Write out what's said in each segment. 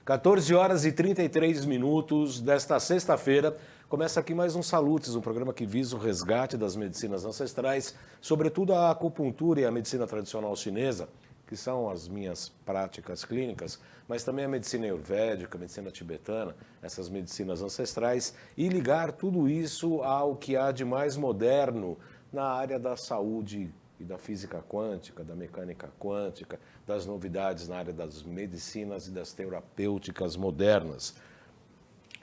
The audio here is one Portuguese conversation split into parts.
14 horas e 33 minutos desta sexta-feira. Começa aqui mais um Salutes, um programa que visa o resgate das medicinas ancestrais, sobretudo a acupuntura e a medicina tradicional chinesa, que são as minhas práticas clínicas, mas também a medicina ayurvédica, a medicina tibetana, essas medicinas ancestrais, e ligar tudo isso ao que há de mais moderno na área da saúde e da física quântica, da mecânica quântica, das novidades na área das medicinas e das terapêuticas modernas.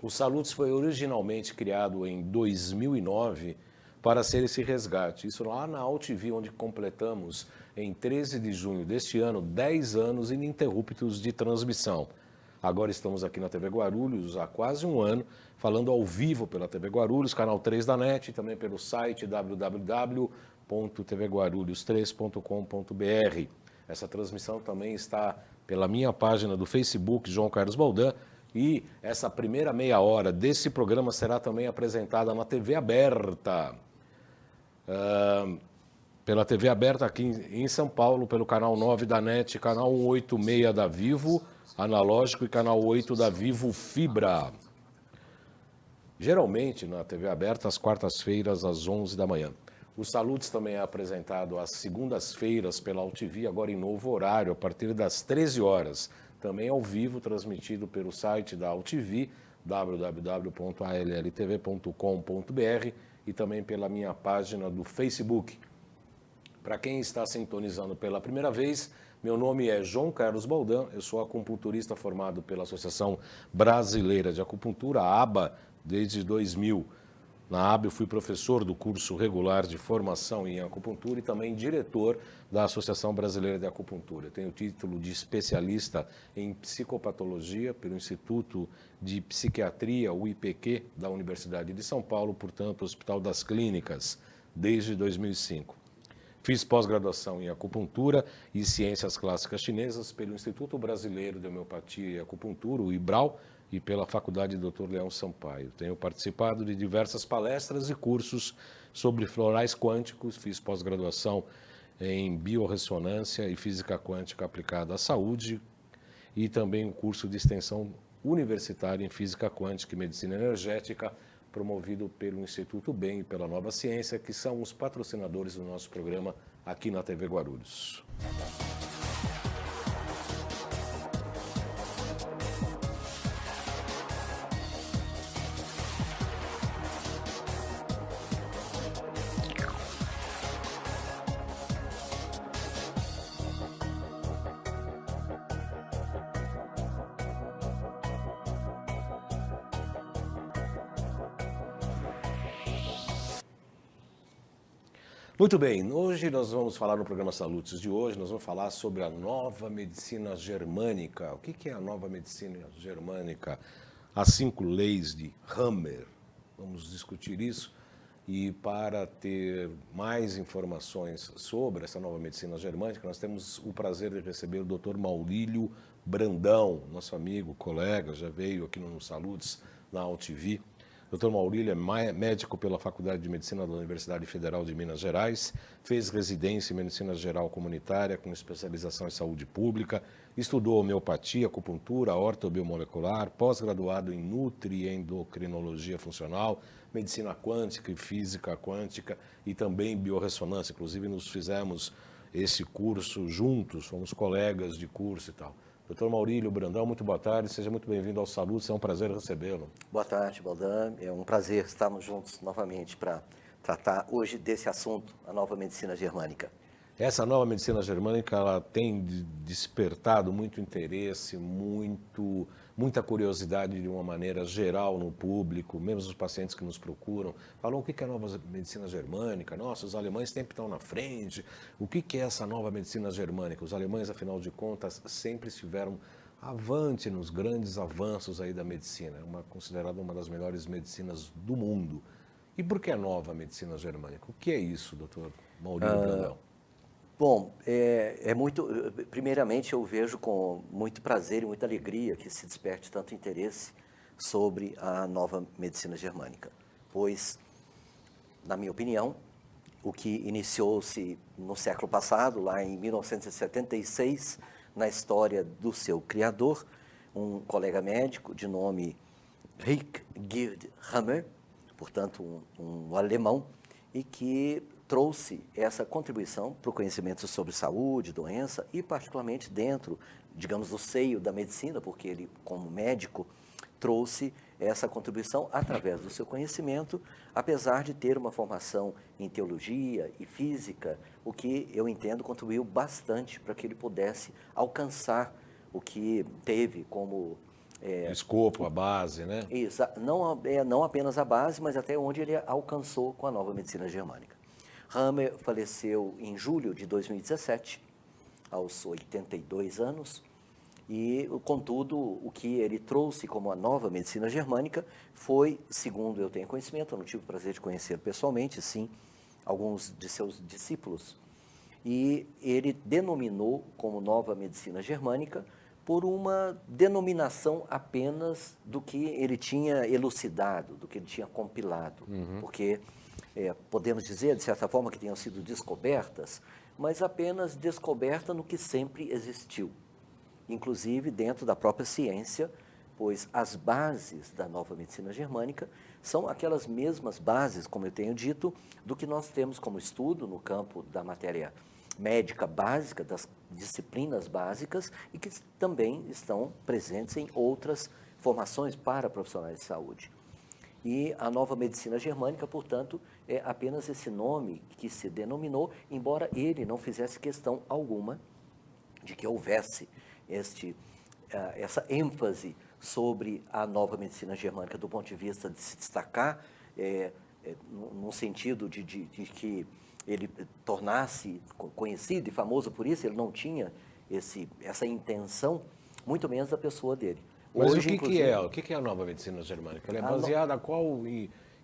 O Salutes foi originalmente criado em 2009 para ser esse resgate. Isso lá na AltV, onde completamos em 13 de junho deste ano 10 anos ininterruptos de transmissão. Agora estamos aqui na TV Guarulhos há quase um ano, falando ao vivo pela TV Guarulhos, canal 3 da NET, e também pelo site www.tvguarulhos3.com.br. Essa transmissão também está pela minha página do Facebook, João Carlos Baldan, e essa primeira meia hora desse programa será também apresentada na TV aberta. Pela TV aberta aqui em São Paulo, pelo canal 9 da NET, canal 186 da Vivo Analógico e canal 8 da Vivo Fibra. Geralmente na TV aberta, às quartas-feiras, às 11 da manhã. O Salutes também é apresentado às segundas-feiras pela AltV, agora em novo horário, a partir das 13 horas. Também ao vivo, transmitido pelo site da AltV, www.alltv.com.br, e também pela minha página do Facebook. Para quem está sintonizando pela primeira vez, meu nome é João Carlos Baldan, eu sou acupunturista formado pela Associação Brasileira de Acupuntura, a ABA, desde 2000. Na ABA eu fui professor do curso regular de formação em acupuntura e também diretor da Associação Brasileira de Acupuntura. Eu tenho o título de especialista em psicopatologia pelo Instituto de Psiquiatria, o IPQ, da Universidade de São Paulo, portanto, Hospital das Clínicas, desde 2005. Fiz pós-graduação em acupuntura e ciências clássicas chinesas pelo Instituto Brasileiro de Homeopatia e Acupuntura, o IBRAU, e pela Faculdade Dr. Leão Sampaio. Tenho participado de diversas palestras e cursos sobre florais quânticos, fiz pós-graduação em biorressonância e física quântica aplicada à saúde e também um curso de extensão universitária em física quântica e medicina energética, promovido pelo Instituto BEM e pela Nova Ciência, que são os patrocinadores do nosso programa aqui na TV Guarulhos. Muito bem, hoje nós vamos falar no programa Salutes de hoje, nós vamos falar sobre a nova medicina germânica. O que é a nova medicina germânica? As 5 leis de Hammer. Vamos discutir isso e para ter mais informações sobre essa nova medicina germânica, nós temos o prazer de receber o Dr. Maurílio Brandão, nosso amigo, colega, já veio aqui no Salutes, na AltV. Dr. Maurílio é médico pela Faculdade de Medicina da Universidade Federal de Minas Gerais, fez residência em Medicina Geral Comunitária com especialização em saúde pública, estudou homeopatia, acupuntura, ortobiomolecular, pós-graduado em nutriendocrinologia funcional, medicina quântica e física quântica e também biorressonância. Inclusive nos fizemos esse curso juntos, fomos colegas de curso e tal. Dr. Maurílio Brandão, muito boa tarde, seja muito bem-vindo ao Salutes, é um prazer recebê-lo. Boa tarde, Baldan, é um prazer estarmos juntos novamente para tratar hoje desse assunto, a nova medicina germânica. Essa nova medicina germânica, ela tem despertado muito interesse, muita curiosidade de uma maneira geral no público, mesmo os pacientes que nos procuram, falam o que é a nova medicina germânica, nossa, os alemães sempre estão na frente, o que é essa nova medicina germânica? Os alemães, afinal de contas, sempre estiveram avante nos grandes avanços aí da medicina, é considerada uma das melhores medicinas do mundo. E por que a nova medicina germânica? O que é isso, doutor Maurílio Brandão? Bom, primeiramente eu vejo com muito prazer e muita alegria que se desperte tanto interesse sobre a nova medicina germânica, pois, na minha opinião, o que iniciou-se no século passado, lá em 1976, na história do seu criador, um colega médico de nome Rick Gerd Hammer, portanto um alemão, e que trouxe essa contribuição para o conhecimento sobre saúde, doença e particularmente dentro, digamos, do seio da medicina, porque ele, como médico, trouxe essa contribuição através do seu conhecimento, apesar de ter uma formação em teologia e física, o que eu entendo contribuiu bastante para que ele pudesse alcançar o que teve como escopo, a base, né? não apenas a base, mas até onde ele alcançou com a nova medicina germânica. Hammer faleceu em julho de 2017, aos 82 anos, e, contudo, o que ele trouxe como a nova medicina germânica foi, segundo eu tenho conhecimento, eu não tive o prazer de conhecê-lo pessoalmente, sim, alguns de seus discípulos, e ele denominou como nova medicina germânica por uma denominação apenas do que ele tinha elucidado, do que ele tinha compilado, porque podemos dizer, de certa forma, que tenham sido descobertas, mas apenas descoberta no que sempre existiu, inclusive dentro da própria ciência, pois as bases da nova medicina germânica são aquelas mesmas bases, como eu tenho dito, do que nós temos como estudo no campo da matéria médica básica, das disciplinas básicas, e que também estão presentes em outras formações para profissionais de saúde. E a nova medicina germânica, portanto, é apenas esse nome que se denominou, embora ele não fizesse questão alguma de que houvesse essa ênfase sobre a nova medicina germânica do ponto de vista de se destacar, num sentido de que ele tornasse conhecido e famoso por isso. Ele não tinha essa intenção, muito menos da pessoa dele. Mas hoje, o que é a nova medicina germânica? Ela é baseada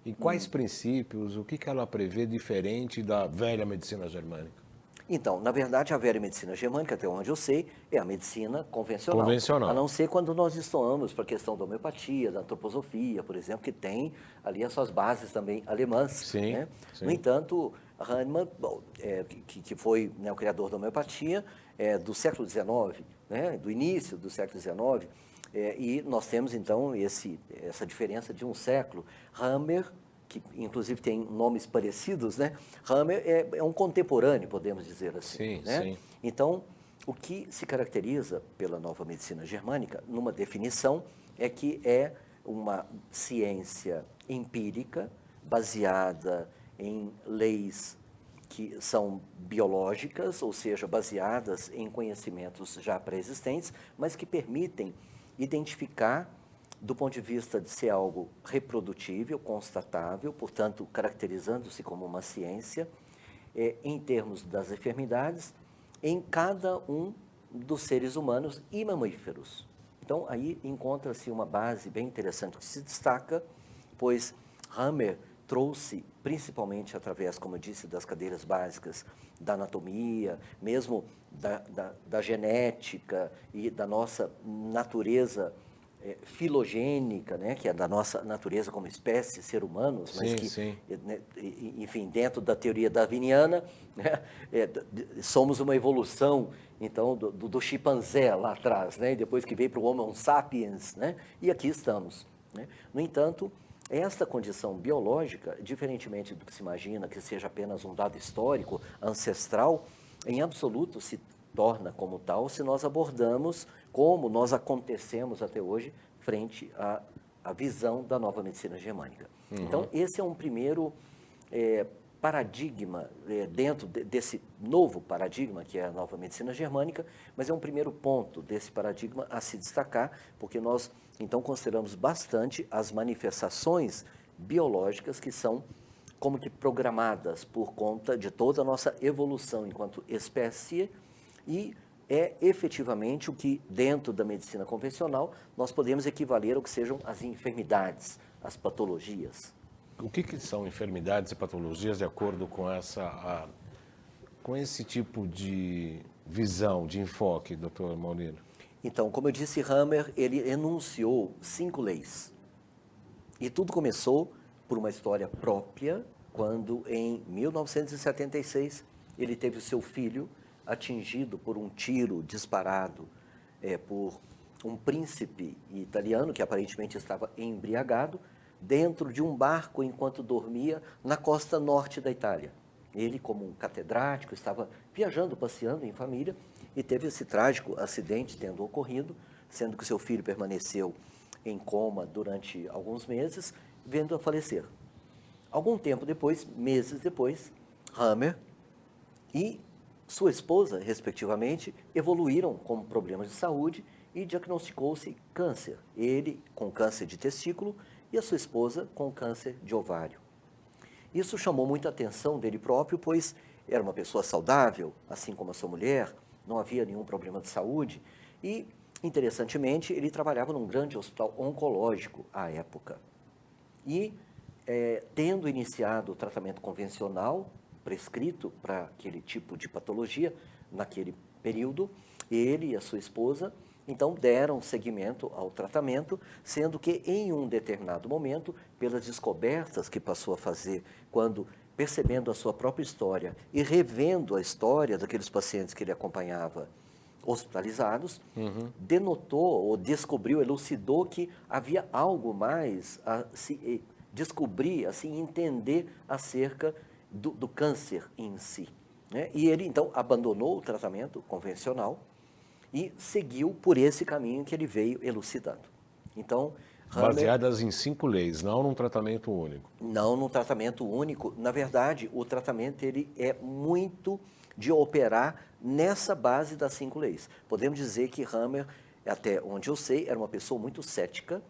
em quais princípios? O que ela prevê diferente da velha medicina germânica? Então, na verdade, a velha medicina germânica, até onde eu sei, é a medicina convencional. Convencional. A não ser quando nós estamos para a questão da homeopatia, da antroposofia, por exemplo, que tem ali as suas bases também alemãs. Sim, né? sim. No entanto, Hahnemann, que foi, né, o criador da homeopatia, do século XIX, né, do início do século XIX, e nós temos, então, essa diferença de um século. Hammer, que inclusive tem nomes parecidos, né? Hammer é um contemporâneo, podemos dizer assim. Sim, né? sim. Então, o que se caracteriza pela nova medicina germânica, numa definição, é que é uma ciência empírica, baseada em leis que são biológicas, ou seja, baseadas em conhecimentos já pré-existentes, mas que permitem identificar, do ponto de vista de ser algo reprodutível, constatável, portanto, caracterizando-se como uma ciência, em termos das enfermidades, em cada um dos seres humanos e mamíferos. Então, aí encontra-se uma base bem interessante que se destaca, pois Hammer trouxe, principalmente através, como eu disse, das cadeiras básicas da anatomia, mesmo da genética e da nossa natureza filogênica, né, que é da nossa natureza como espécie, ser humanos, mas sim. Né, enfim, dentro da teoria darwiniana, né, somos uma evolução, então, do chimpanzé lá atrás, né, e depois que veio para o Homo sapiens, né, e aqui estamos. Né. No entanto, esta condição biológica, diferentemente do que se imagina que seja apenas um dado histórico, ancestral, em absoluto se torna como tal se nós abordamos como nós acontecemos até hoje frente à visão da nova medicina germânica. Então, esse é um primeiro paradigma dentro desse novo paradigma que é a nova medicina germânica, mas é um primeiro ponto desse paradigma a se destacar, porque nós, então, consideramos bastante as manifestações biológicas que são como que programadas por conta de toda a nossa evolução enquanto espécie e é efetivamente o que, dentro da medicina convencional, nós podemos equivaler ao que sejam as enfermidades, as patologias. O que são enfermidades e patologias de acordo com esse tipo de visão, de enfoque, doutor Maurino? Então, como eu disse, Hammer, ele enunciou 5 leis. E tudo começou por uma história própria, quando em 1976 ele teve o seu filho atingido por um tiro disparado por um príncipe italiano que aparentemente estava embriagado dentro de um barco enquanto dormia na costa norte da Itália. Ele, como um catedrático, estava viajando, passeando em família e teve esse trágico acidente tendo ocorrido, sendo que seu filho permaneceu em coma durante alguns meses, vendo a falecer. Algum tempo depois, meses depois, Hammer e sua esposa, respectivamente, evoluíram com problemas de saúde e diagnosticou-se câncer. Ele com câncer de testículo e a sua esposa com câncer de ovário. Isso chamou muita atenção dele próprio, pois era uma pessoa saudável, assim como a sua mulher, não havia nenhum problema de saúde e, interessantemente, ele trabalhava num grande hospital oncológico à época. E, tendo iniciado o tratamento convencional, prescrito para aquele tipo de patologia, naquele período, ele e a sua esposa, então, deram seguimento ao tratamento, sendo que em um determinado momento, pelas descobertas que passou a fazer, quando percebendo a sua própria história e revendo a história daqueles pacientes que ele acompanhava hospitalizados, denotou ou descobriu, elucidou que havia algo mais a se descobrir, assim, entender acerca do câncer em si, né? E ele, então, abandonou o tratamento convencional e seguiu por esse caminho que ele veio elucidando. Então, Hammer, Baseadas em 5 leis, não num tratamento único. não num tratamento único. Na verdade, o tratamento ele é muito de operar nessa base das 5 leis. Podemos dizer que Hammer, até onde eu sei, era uma pessoa muito cética,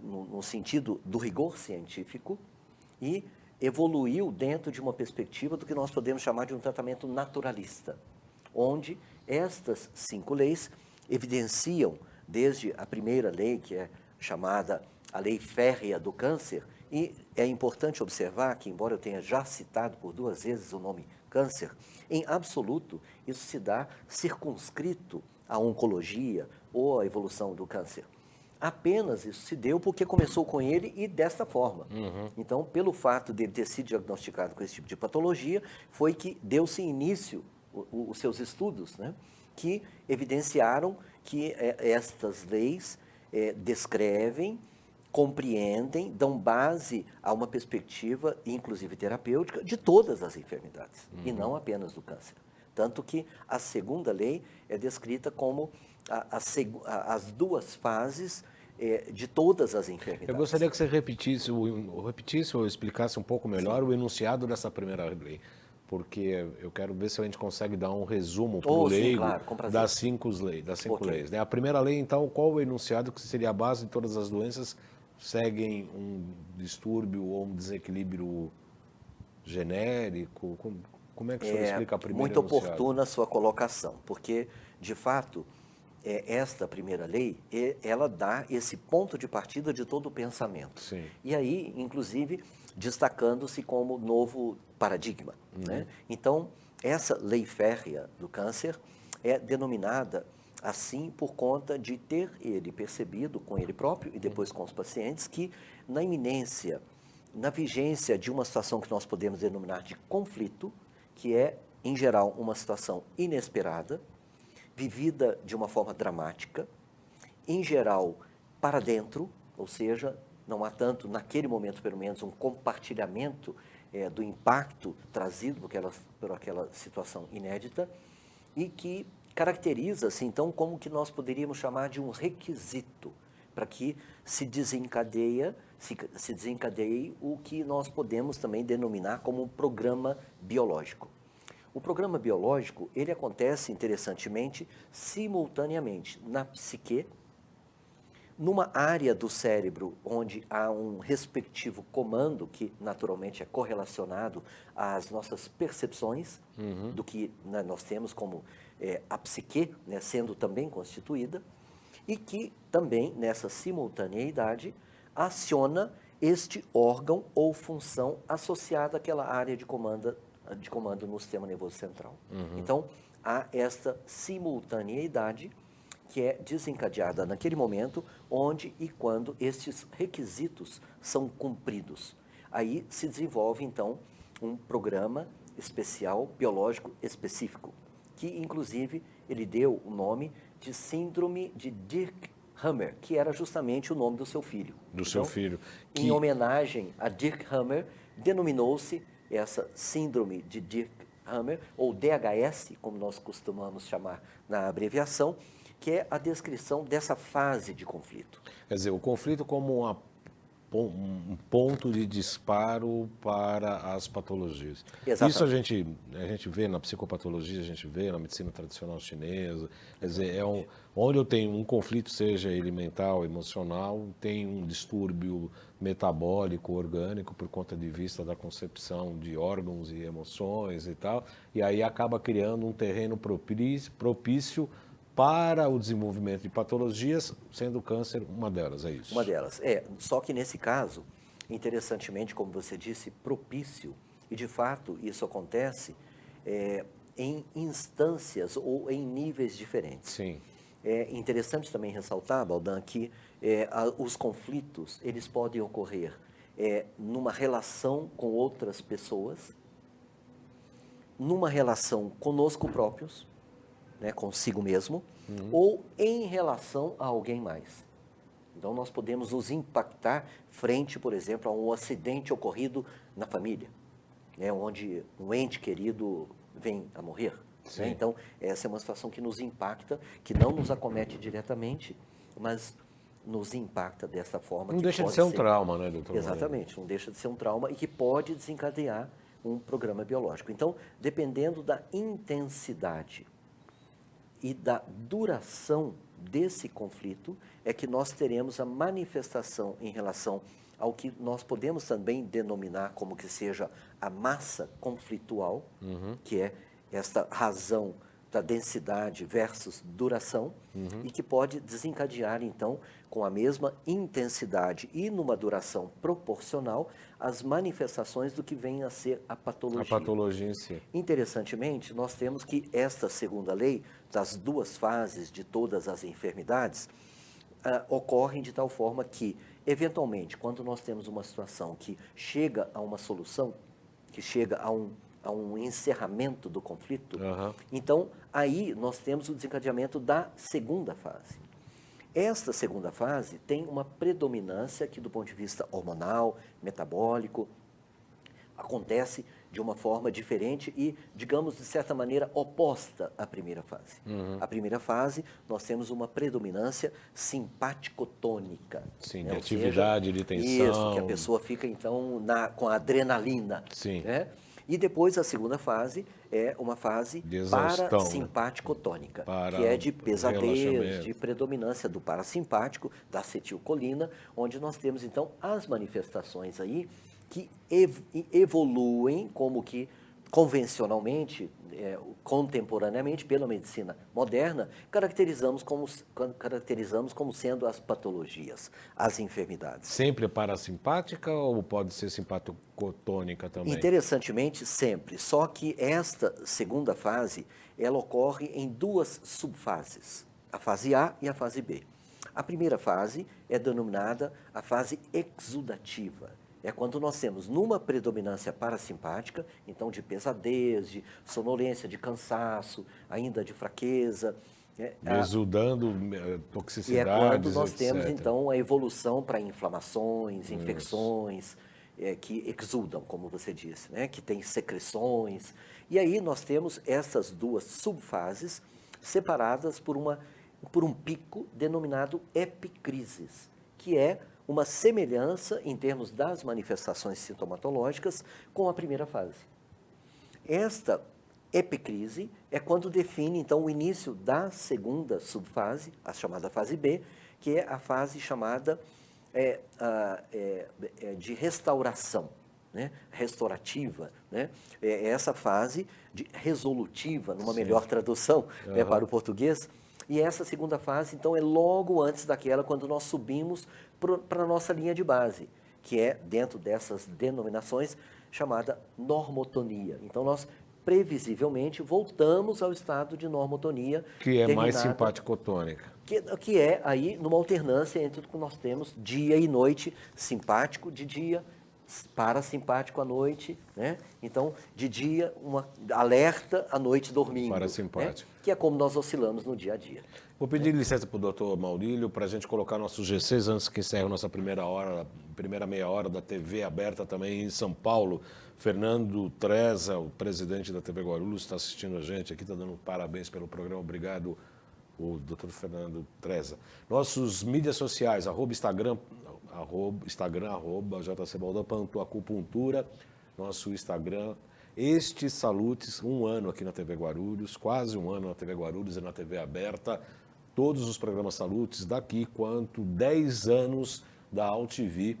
no sentido do rigor científico, e evoluiu dentro de uma perspectiva do que nós podemos chamar de um tratamento naturalista, onde estas 5 leis evidenciam, desde a primeira lei, que é chamada a lei férrea do câncer, e é importante observar que, embora eu tenha já citado por 2 vezes o nome câncer, em absoluto isso se dá circunscrito à oncologia ou à evolução do câncer. Apenas isso se deu porque começou com ele e desta forma. Então, pelo fato de ele ter sido diagnosticado com esse tipo de patologia, foi que deu-se início os seus estudos, né, que evidenciaram que estas leis descrevem, compreendem, dão base a uma perspectiva, inclusive terapêutica, de todas as enfermidades, e não apenas do câncer. Tanto que a segunda lei é descrita como as 2 fases de todas as enfermidades. Eu gostaria que você repetisse ou explicasse um pouco melhor o enunciado dessa primeira lei, porque eu quero ver se a gente consegue dar um resumo para o leigo, claro, com prazer. das 5 leis. Ok. Leis, né? A primeira lei, então, qual o enunciado que seria a base de todas as doenças seguem um distúrbio ou um desequilíbrio genérico? Como é que o senhor explica a primeira Muito enunciado? oportuna a sua colocação, porque, de fato, esta primeira lei, ela dá esse ponto de partida de todo o pensamento. Sim. E aí, inclusive, destacando-se como novo paradigma, né? Então, essa lei férrea do câncer é denominada assim por conta de ter ele percebido com ele próprio e depois com os pacientes que na iminência, na vigência de uma situação que nós podemos denominar de conflito, que é, em geral, uma situação inesperada, vivida de uma forma dramática, em geral, para dentro, ou seja, não há tanto, naquele momento pelo menos, um compartilhamento do impacto trazido por aquela situação inédita e que caracteriza-se, então, como que nós poderíamos chamar de um requisito para que se desencadeie o que nós podemos também denominar como um programa biológico. O programa biológico, ele acontece, interessantemente, simultaneamente na psique, numa área do cérebro onde há um respectivo comando que naturalmente é correlacionado às nossas percepções do que, né, nós temos como a psique, né, sendo também constituída, e que também nessa simultaneidade aciona este órgão ou função associada àquela área de comando no sistema nervoso central. Então, há esta simultaneidade que é desencadeada naquele momento onde e quando estes requisitos são cumpridos. Aí se desenvolve, então, um programa especial, biológico específico, que, inclusive, ele deu o nome de Síndrome de Hammer, que era justamente o nome do seu filho. Do seu filho. Em homenagem a Dirk Hammer, denominou-se essa síndrome de Dirk Hammer, ou DHS, como nós costumamos chamar na abreviação, que é a descrição dessa fase de conflito. Quer dizer, o conflito como um ponto de disparo para as patologias. Exatamente. Isso a gente vê na psicopatologia, a gente vê na medicina tradicional chinesa. Quer dizer, onde eu tenho um conflito, seja ele mental, emocional, tem um distúrbio metabólico, orgânico, por conta de vista da concepção de órgãos e emoções e tal, e aí acaba criando um terreno propício para o desenvolvimento de patologias, sendo o câncer uma delas, é isso? Uma delas, só que nesse caso, interessantemente, como você disse, propício, e de fato isso acontece em instâncias ou em níveis diferentes. Sim. É interessante também ressaltar, Baldan, que os conflitos, eles podem ocorrer numa relação com outras pessoas, numa relação conosco próprios, né, consigo mesmo, ou em relação a alguém mais. Então, nós podemos nos impactar frente, por exemplo, a um acidente ocorrido na família, né, onde um ente querido vem a morrer. Né? Então, essa é uma situação que nos impacta, que não nos acomete diretamente, mas nos impacta dessa forma. Não deixa de ser um trauma, né, doutor? Exatamente, não deixa de ser um trauma e que pode desencadear um programa biológico. Então, dependendo da intensidade e da duração desse conflito, é que nós teremos a manifestação em relação ao que nós podemos também denominar como que seja a massa conflitual, que é esta razão da densidade versus duração, e que pode desencadear, então, com a mesma intensidade e numa duração proporcional, as manifestações do que vem a ser a patologia. A patologia em si. Interessantemente, nós temos que esta segunda lei, das duas fases de todas as enfermidades, ocorrem de tal forma que, eventualmente, quando nós temos uma situação que chega a uma solução, que chega a um encerramento do conflito, então aí nós temos o desencadeamento da segunda fase. Esta segunda fase tem uma predominância que, do ponto de vista hormonal, metabólico, acontece de uma forma diferente e, digamos, de certa maneira, oposta à primeira fase. A primeira fase, nós temos uma predominância simpático-tônica. Sim, de atividade, de tensão. Isso, que a pessoa fica, então, com a adrenalina. Sim. Né? E depois a segunda fase é uma fase parasimpático-tônica, que é de pesadez, de predominância do parasimpático, da acetilcolina, onde nós temos então as manifestações aí que evoluem como que convencionalmente, contemporaneamente, pela medicina moderna, caracterizamos como sendo as patologias, as enfermidades. Sempre parasimpática ou pode ser simpático-tônica também? Interessantemente, sempre. Só que esta segunda fase, ela ocorre em duas subfases, a fase A e a fase B. A primeira fase é denominada a fase exudativa. É quando nós temos numa predominância parasimpática, então de pesadez, de sonolência, de cansaço, ainda de fraqueza. Exudando toxicidades, e é quando nós etc. temos, então, a evolução para inflamações, infecções, que exudam, como você disse, né? Que tem secreções. E aí nós temos essas duas subfases separadas por um pico denominado epicrisis, que é uma semelhança em termos das manifestações sintomatológicas com a primeira fase. Esta epicrise é quando define, então, o início da segunda subfase, a chamada fase B, que é a fase chamada de restauração, né? Restaurativa, né? É essa fase de resolutiva, numa melhor tradução, né, para o português. E essa segunda fase, então, é logo antes daquela, quando nós subimos para a nossa linha de base, que é, dentro dessas denominações, chamada normotonia. Então, nós, previsivelmente, voltamos ao estado de normotonia. Que é mais simpático-tônica. Que é, aí, numa alternância entre o que nós temos dia e noite, simpático de dia, Parasimpático à noite, né? Então, de dia, uma alerta, à noite dormindo. Parasimpático. Né? Que é como nós oscilamos no dia a dia. Vou pedir licença para o doutor Maurílio para a gente colocar nossos GCs antes que encerre a nossa primeira meia hora da TV aberta também em São Paulo. Fernando Treza, o presidente da TV Guarulhos, está assistindo a gente aqui, está dando parabéns pelo programa. Obrigado, o doutor Fernando Treza. Nossos mídias sociais, Instagram, jcbaldão.acupuntura, nosso Instagram. Este Salutes, 1 ano aqui na TV Guarulhos, quase 1 ano na TV Guarulhos e na TV aberta. Todos os programas Salutes daqui, quanto 10 anos da AltV.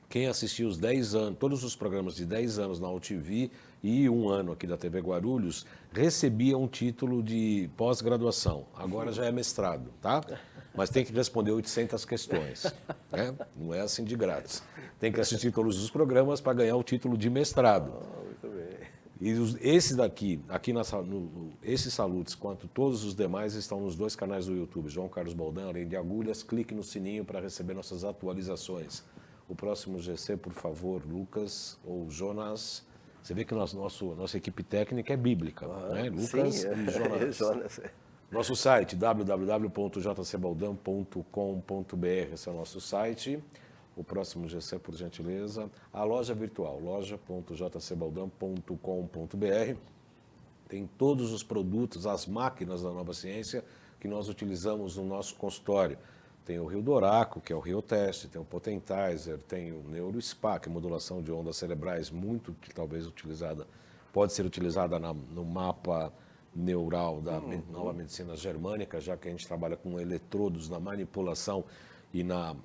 Quem assistiu os 10 anos, todos os programas de 10 anos na AltV e 1 ano aqui da TV Guarulhos, recebia um título de pós-graduação. Agora já é mestrado, tá? Mas tem que responder 800 questões, né? Não é assim de grátis. Tem que assistir todos os programas para ganhar o título de mestrado. Muito bem. E esse daqui, esses Salutes, quanto todos os demais, estão nos 2 canais do YouTube, João Carlos Baldão, Além de Agulhas. Clique no sininho para receber nossas atualizações. O próximo GC, por favor, Lucas ou Jonas. Você vê que nossa equipe técnica é bíblica, né? Lucas sim, e Jonas. Jonas. Nosso site, www.jcbaldão.com.br, esse é o nosso site. O próximo GC, por gentileza. A loja virtual, loja.jcbaldão.com.br. Tem todos os produtos, as máquinas da Nova Ciência que nós utilizamos no nosso consultório. Tem o Rio Doraco, que é o Rio Teste, tem o Potentizer, tem o NeuroSpa, que é modulação de ondas cerebrais, muito talvez utilizada, pode ser utilizada no mapa neural da nova medicina germânica, já que a gente trabalha com eletrodos na manipulação e na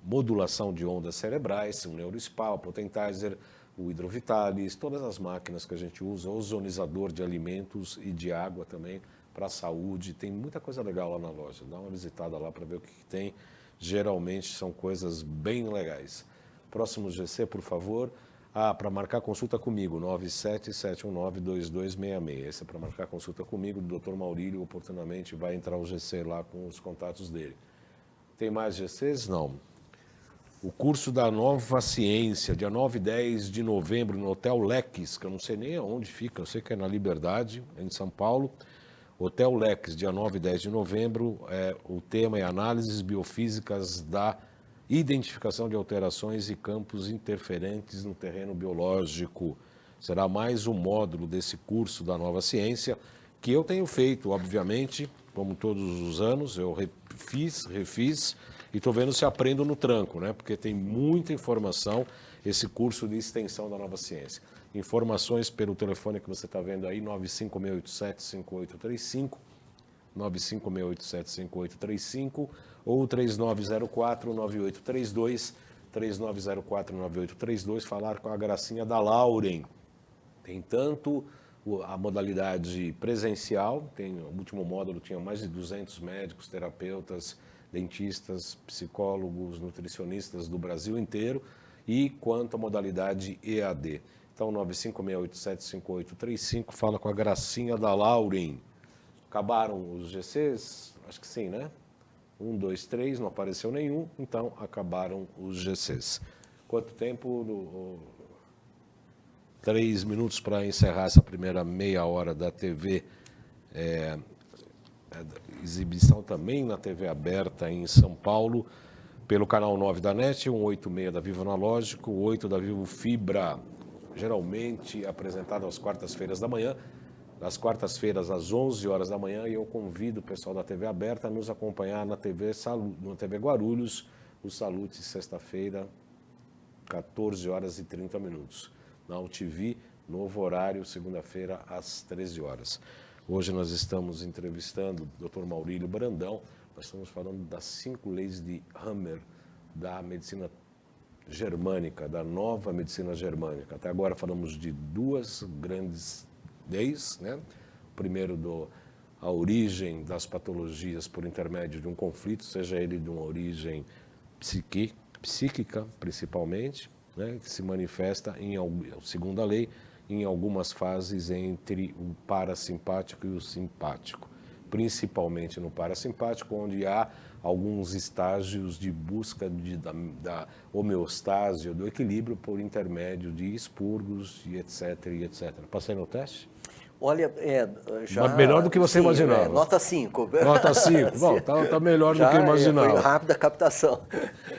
modulação de ondas cerebrais, o NeuroSpa, o Potentizer, o Hidrovitalis, todas as máquinas que a gente usa, ozonizador de alimentos e de água também, para a saúde, tem muita coisa legal lá na loja. Dá uma visitada lá para ver o que tem. Geralmente são coisas bem legais. Próximo GC, por favor. Para marcar consulta comigo, 977192266. Esse é para marcar consulta comigo, do Dr. Maurílio. Oportunamente vai entrar o GC lá com os contatos dele. Tem mais GCs? Não. O curso da Nova Ciência, dia 9 e 10 de novembro, no Hotel Leques, que eu não sei nem onde fica, eu sei que é na Liberdade, em São Paulo. Hotel Leques, dia 9 e 10 de novembro, o tema é análises biofísicas da identificação de alterações e campos interferentes no terreno biológico. Será mais um módulo desse curso da Nova Ciência, que eu tenho feito, obviamente, como todos os anos, eu refiz, e estou vendo se aprendo no tranco, né? Porque tem muita informação, esse curso de extensão da Nova Ciência. Informações pelo telefone que você está vendo aí, 95687-5835, 95687-5835, ou 3904-9832, 3904-9832, falar com a Gracinha da Lauren. Tem tanto a modalidade presencial, o último módulo tinha mais de 200 médicos, terapeutas, dentistas, psicólogos, nutricionistas do Brasil inteiro, e quanto a modalidade EAD. Então, 95687-5835, fala com a Gracinha da Lauren. Acabaram os GCs? Acho que sim, né? 1, 2, 3, não apareceu nenhum, então acabaram os GCs. Quanto tempo? 3 minutos para encerrar essa primeira meia hora da TV. Exibição também na TV aberta em São Paulo, pelo canal 9 da NET, 186 da Vivo Analógico, 8 da Vivo Fibra, geralmente apresentado às quartas-feiras da manhã, às quartas-feiras às 11 horas da manhã, e eu convido o pessoal da TV aberta a nos acompanhar na TV Guarulhos, o Salute, sexta-feira, 14 horas e 30 minutos. Na AltV, novo horário, segunda-feira, às 13 horas. Hoje nós estamos entrevistando o Dr. Maurílio Brandão. Nós estamos falando das 5 leis de Hammer da medicina germânica, da nova medicina germânica. Até agora falamos de 2 grandes leis, né? Primeiro, a origem das patologias por intermédio de um conflito, seja ele de uma origem psíquica, principalmente, né? Que se manifesta, segundo a lei, em algumas fases entre o parasimpático e o simpático. principalmente no parasimpático, onde há alguns estágios de busca da homeostase, do equilíbrio por intermédio de expurgos e etc. Passei no teste? Olha, já... Mas melhor do que você imaginava. Nota 5. Nota 5. Bom, tá melhor do que eu imaginava. Foi rápida a captação.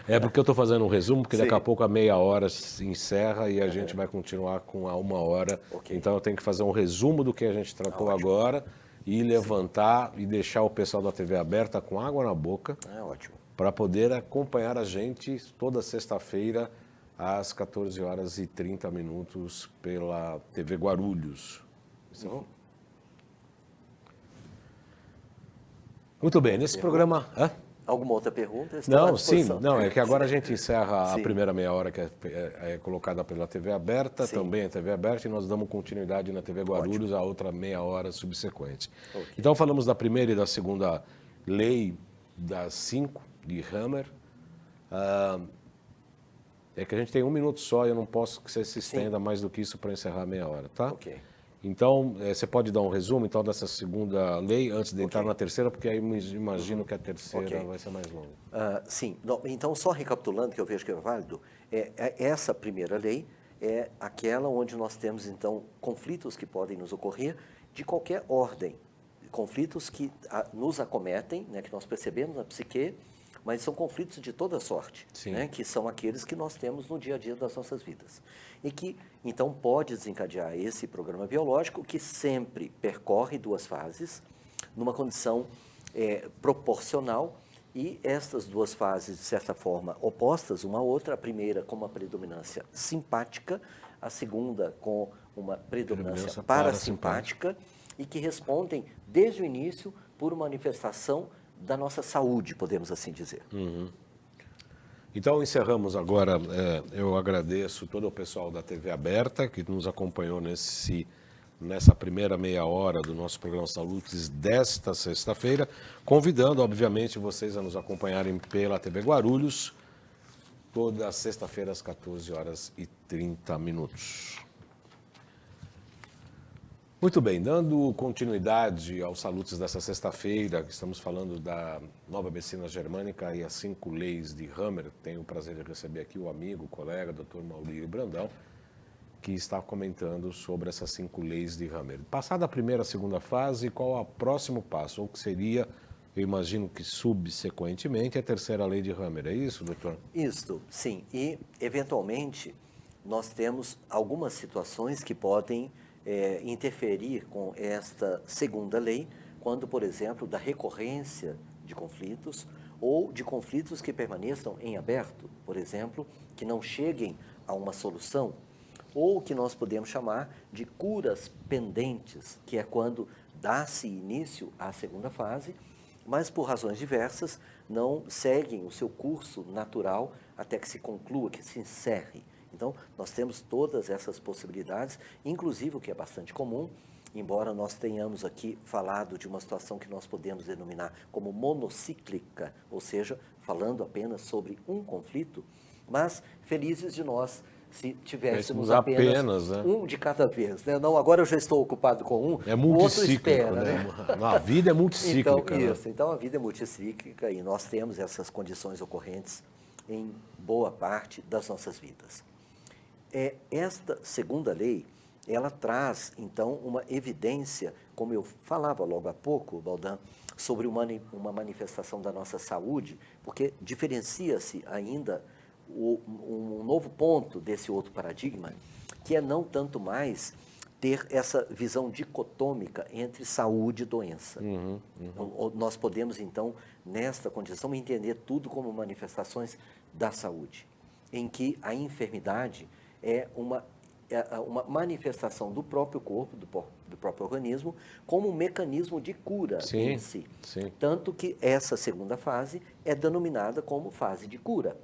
É porque eu estou fazendo um resumo, porque Sim. daqui a pouco a meia hora se encerra e a gente vai continuar com a 1 hora. Okay. Então eu tenho que fazer um resumo do que a gente tratou agora e levantar e deixar o pessoal da TV aberta com água na boca. Ótimo. Para poder acompanhar a gente toda sexta-feira às 14h30 pela TV Guarulhos. Muito bem, nesse programa... Alguma outra pergunta? Não, sim, não, é que agora a gente encerra a primeira meia hora que é colocada pela TV aberta, também a TV aberta, e nós damos continuidade na TV Guarulhos a outra meia hora subsequente. Okay. Então falamos da primeira e da segunda lei das 5 de Hammer. É que a gente tem 1 minuto só e eu não posso que você se estenda mais do que isso para encerrar a meia hora, tá? Ok. Então, você pode dar um resumo então dessa segunda lei antes de entrar na terceira, porque aí eu imagino que a terceira vai ser mais longa. Sim. Então, só recapitulando, que eu vejo que é válido, essa primeira lei é aquela onde nós temos, então, conflitos que podem nos ocorrer de qualquer ordem. Conflitos que nos acometem, né, que nós percebemos na psique, mas são conflitos de toda sorte, né, que são aqueles que nós temos no dia a dia das nossas vidas. E que, então, pode desencadear esse programa biológico que sempre percorre 2 fases, numa condição proporcional, e estas 2 fases, de certa forma, opostas uma à outra, a primeira com uma predominância simpática, a segunda com uma predominância parasimpática, e que respondem, desde o início, por uma manifestação da nossa saúde, podemos assim dizer. Então, encerramos agora. Eu agradeço todo o pessoal da TV Aberta que nos acompanhou nessa primeira meia hora do nosso programa Saludes desta sexta-feira, convidando, obviamente, vocês a nos acompanharem pela TV Guarulhos, toda sexta-feira às 14h30. Muito bem, dando continuidade aos salutos dessa sexta-feira, que estamos falando da nova medicina germânica e as 5 leis de Hammer, tenho o prazer de receber aqui o amigo, o colega, Dr. Maurílio Brandão, que está comentando sobre essas 5 leis de Hammer. Passada a primeira e a segunda fase, qual é o próximo passo? Ou que seria, eu imagino que subsequentemente, a terceira lei de Hammer, é isso, doutor? Isso, sim. E, eventualmente, nós temos algumas situações que podem interferir com esta segunda lei, quando, por exemplo, da recorrência de conflitos ou de conflitos que permaneçam em aberto, por exemplo, que não cheguem a uma solução, ou que nós podemos chamar de curas pendentes, que é quando dá-se início à segunda fase, mas por razões diversas não seguem o seu curso natural até que se conclua, que se encerre. Então, nós temos todas essas possibilidades, inclusive o que é bastante comum, embora nós tenhamos aqui falado de uma situação que nós podemos denominar como monocíclica, ou seja, falando apenas sobre um conflito, mas felizes de nós se tivéssemos apenas um de cada vez, né? Não, agora eu já estou ocupado com um, o outro espera, né? A vida é multicíclica. Então a vida é multicíclica e nós temos essas condições ocorrentes em boa parte das nossas vidas. Esta segunda lei, ela traz, então, uma evidência, como eu falava logo há pouco, Baldan, sobre uma manifestação da nossa saúde, porque diferencia-se ainda um novo ponto desse outro paradigma, que é não tanto mais ter essa visão dicotômica entre saúde e doença. Nós podemos, então, nesta condição, entender tudo como manifestações da saúde, em que a enfermidade é uma manifestação do próprio corpo, do próprio organismo, como um mecanismo de cura em si. Tanto que essa segunda fase é denominada como fase de cura.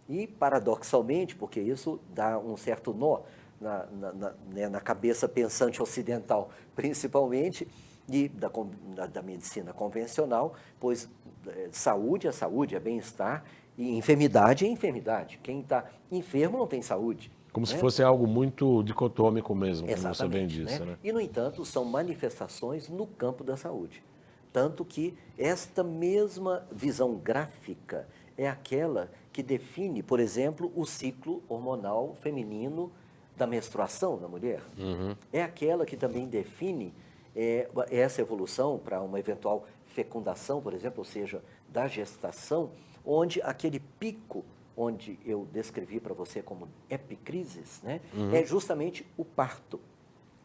E, paradoxalmente, porque isso dá um certo nó na cabeça pensante ocidental, principalmente, e da medicina convencional, pois saúde é saúde, é bem-estar, e enfermidade é enfermidade. Quem está enfermo não tem saúde. Como se fosse algo muito dicotômico mesmo, como você bem disse. E, no entanto, são manifestações no campo da saúde. Tanto que esta mesma visão gráfica é aquela que define, por exemplo, o ciclo hormonal feminino da menstruação da mulher. É aquela que também define essa evolução para uma eventual fecundação, por exemplo, ou seja, da gestação, onde aquele pico, onde eu descrevi para você como epicrises, né, é justamente o parto,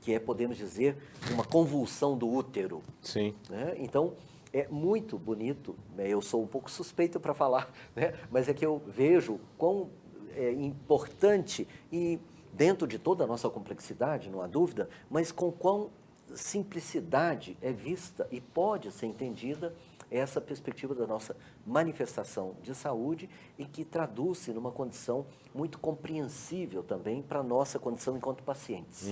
que é, podemos dizer, uma convulsão do útero. Sim. Né? Então, é muito bonito, né? Eu sou um pouco suspeito para falar, né? Mas é que eu vejo quão importante e dentro de toda a nossa complexidade, não há dúvida, mas com quão simplicidade é vista e pode ser entendida essa perspectiva da nossa manifestação de saúde e que traduz-se numa condição muito compreensível também para a nossa condição enquanto pacientes.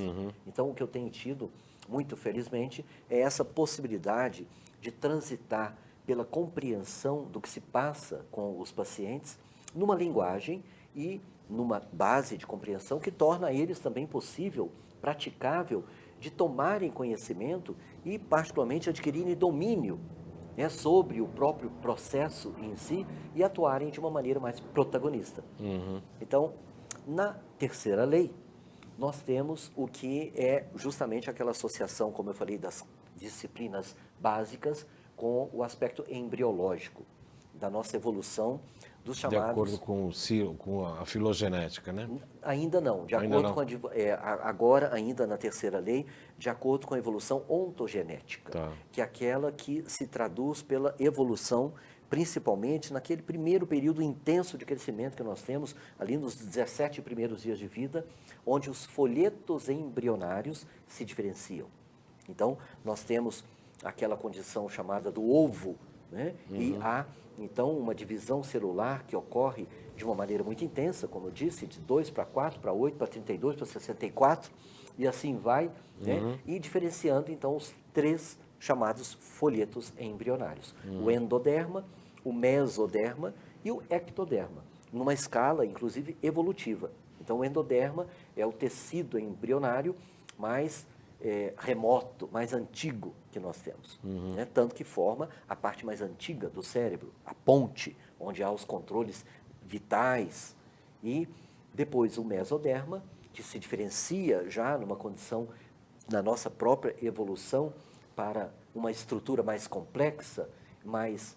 Então, o que eu tenho tido, muito felizmente, é essa possibilidade de transitar pela compreensão do que se passa com os pacientes numa linguagem e numa base de compreensão que torna a eles também possível, praticável, de tomarem conhecimento e, particularmente, adquirirem domínio sobre o próprio processo em si e atuarem de uma maneira mais protagonista. Então, na terceira lei, nós temos o que é justamente aquela associação, como eu falei, das disciplinas básicas com o aspecto embriológico da nossa evolução dos chamados... De acordo com a filogenética, né? Ainda não. De Ainda acordo com agora, ainda na terceira lei, de acordo com a evolução ontogenética, Tá. que é aquela que se traduz pela evolução, principalmente naquele primeiro período intenso de crescimento que nós temos, ali nos 17 primeiros dias de vida, onde os folhetos embrionários se diferenciam. Então, nós temos aquela condição chamada do ovo, né? E há, então, uma divisão celular que ocorre de uma maneira muito intensa, como eu disse, de 2 para 4, para 8, para 32, para 64, e assim vai, né? E diferenciando, então, os 3 chamados folhetos embrionários. O endoderma, o mesoderma e o ectoderma, numa escala, inclusive, evolutiva. Então, o endoderma é o tecido embrionário mais remoto, mais antigo que nós temos. Né? Tanto que forma a parte mais antiga do cérebro, a ponte, onde há os controles vitais. E depois o mesoderma, que se diferencia já numa condição da nossa própria evolução para uma estrutura mais complexa, mais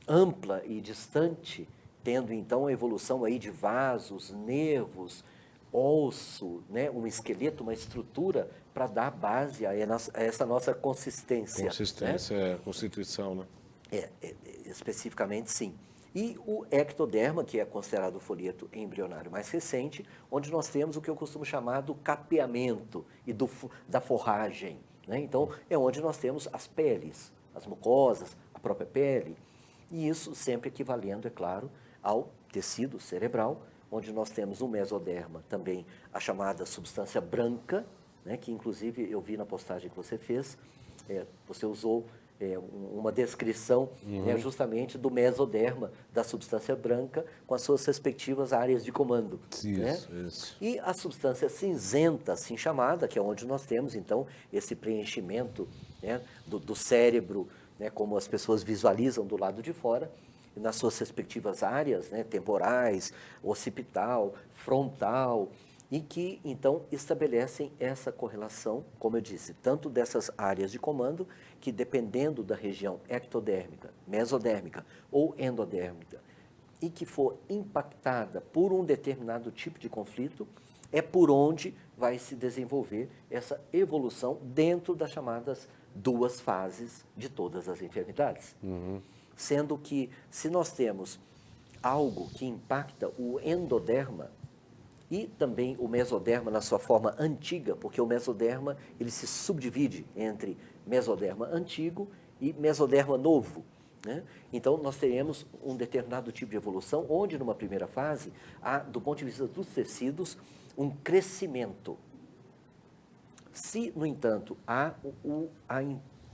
ampla e distante, tendo então a evolução aí de vasos, nervos, osso, né, um esqueleto, uma estrutura para dar base a essa nossa consistência. Consistência, né? Constituição, né? Especificamente, sim. E o ectoderma, que é considerado o folheto embrionário mais recente, onde nós temos o que eu costumo chamar do capeamento e da forragem. Né? Então, é onde nós temos as peles, as mucosas, a própria pele, e isso sempre equivalendo, é claro, ao tecido cerebral, onde nós temos no mesoderma também a chamada substância branca, né, que inclusive eu vi na postagem que você fez, você usou uma descrição justamente do mesoderma, da substância branca, com as suas respectivas áreas de comando. Isso, né? isso. E a substância cinzenta, assim chamada, que é onde nós temos então esse preenchimento, né, do cérebro, né, como as pessoas visualizam do lado de fora, nas suas respectivas áreas, né, temporais, occipital, frontal, e que, então, estabelecem essa correlação, como eu disse, tanto dessas áreas de comando, que dependendo da região ectodérmica, mesodérmica ou endodérmica, e que for impactada por um determinado tipo de conflito, é por onde vai se desenvolver essa evolução dentro das chamadas 2 fases de todas as enfermidades. Sendo que, se nós temos algo que impacta o endoderma e também o mesoderma na sua forma antiga, porque o mesoderma ele se subdivide entre mesoderma antigo e mesoderma novo. Né? Então, nós teremos um determinado tipo de evolução, onde, numa primeira fase, há, do ponto de vista dos tecidos, um crescimento. Se, no entanto, há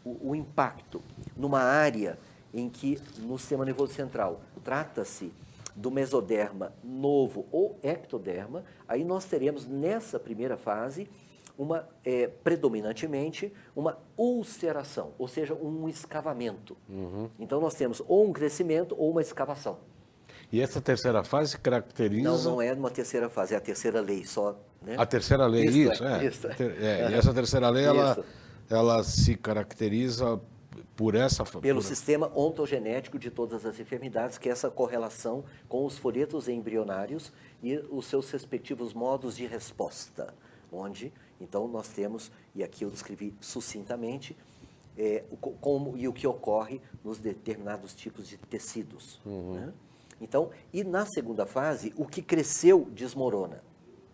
o impacto numa área em que, no sistema nervoso central, trata-se do mesoderma novo ou ectoderma, aí nós teremos, nessa primeira fase, predominantemente uma ulceração, ou seja, um escavamento. Então nós temos ou um crescimento ou uma escavação. E essa terceira fase caracteriza... Não é uma terceira fase, é a terceira lei só. Né? A terceira lei, isso. E essa terceira lei, ela se caracteriza por essa... Pelo sistema ontogenético de todas as enfermidades, que é essa correlação com os folhetos embrionários e os seus respectivos modos de resposta. Onde, então, nós temos, e aqui eu descrevi sucintamente, como e o que ocorre nos determinados tipos de tecidos. Né? Então, e na segunda fase, o que cresceu desmorona.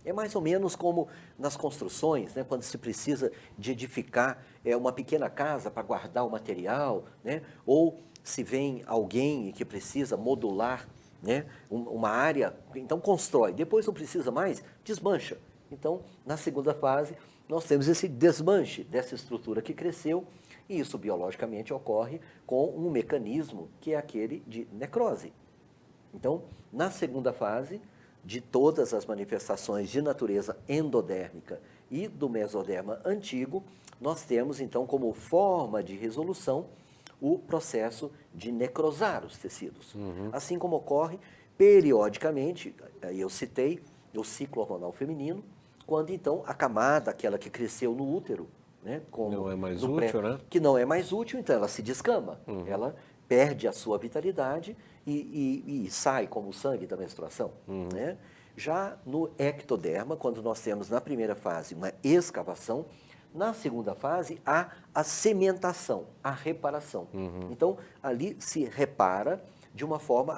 É mais ou menos como nas construções, né, quando se precisa de edificar uma pequena casa para guardar o material, né, ou se vem alguém que precisa modular, né, uma área, então constrói, depois não precisa mais, desmancha. Então, na segunda fase, nós temos esse desmanche dessa estrutura que cresceu, e isso biologicamente ocorre com um mecanismo que é aquele de necrose. Então, na segunda fase, de todas as manifestações de natureza endodérmica e do mesoderma antigo, nós temos, então, como forma de resolução, o processo de necrosar os tecidos. Assim como ocorre periodicamente, eu citei o ciclo hormonal feminino, quando, então, a camada, aquela que cresceu no útero, né, como não é mais útil, né? Que não é mais útil, então ela se descama, ela perde a sua vitalidade e sai como o sangue da menstruação. Né? Já no ectoderma, quando nós temos na primeira fase uma escavação, na segunda fase há a cementação, a reparação. Então, ali se repara de uma forma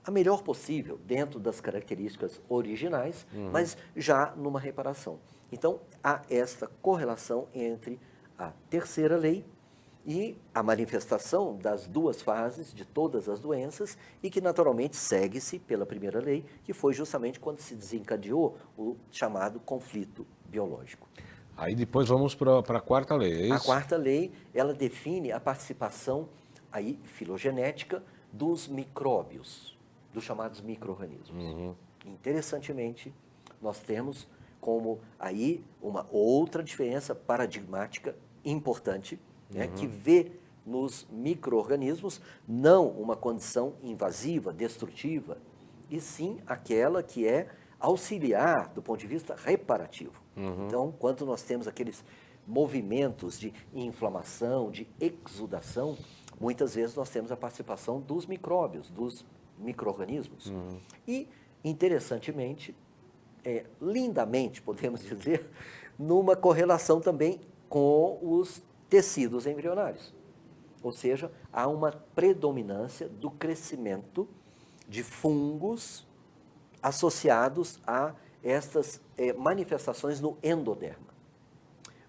a melhor possível, dentro das características originais, mas já numa reparação. Então, há esta correlação entre a terceira lei e a manifestação das duas fases de todas as doenças e que naturalmente segue-se pela primeira lei, que foi justamente quando se desencadeou o chamado conflito biológico. Aí depois vamos para a quarta lei, é isso? A quarta lei, ela define a participação aí filogenética dos micróbios, dos chamados micro-organismos. Interessantemente, nós temos como aí uma outra diferença paradigmática importante, né, que vê nos micro-organismos não uma condição invasiva, destrutiva, e sim aquela que é auxiliar do ponto de vista reparativo. Então, quando nós temos aqueles movimentos de inflamação, de exudação, muitas vezes nós temos a participação dos micróbios, dos micro-organismos. E, interessantemente, lindamente, podemos dizer, numa correlação também com os tecidos embrionários. Ou seja, há uma predominância do crescimento de fungos associados a estas manifestações no endoderma.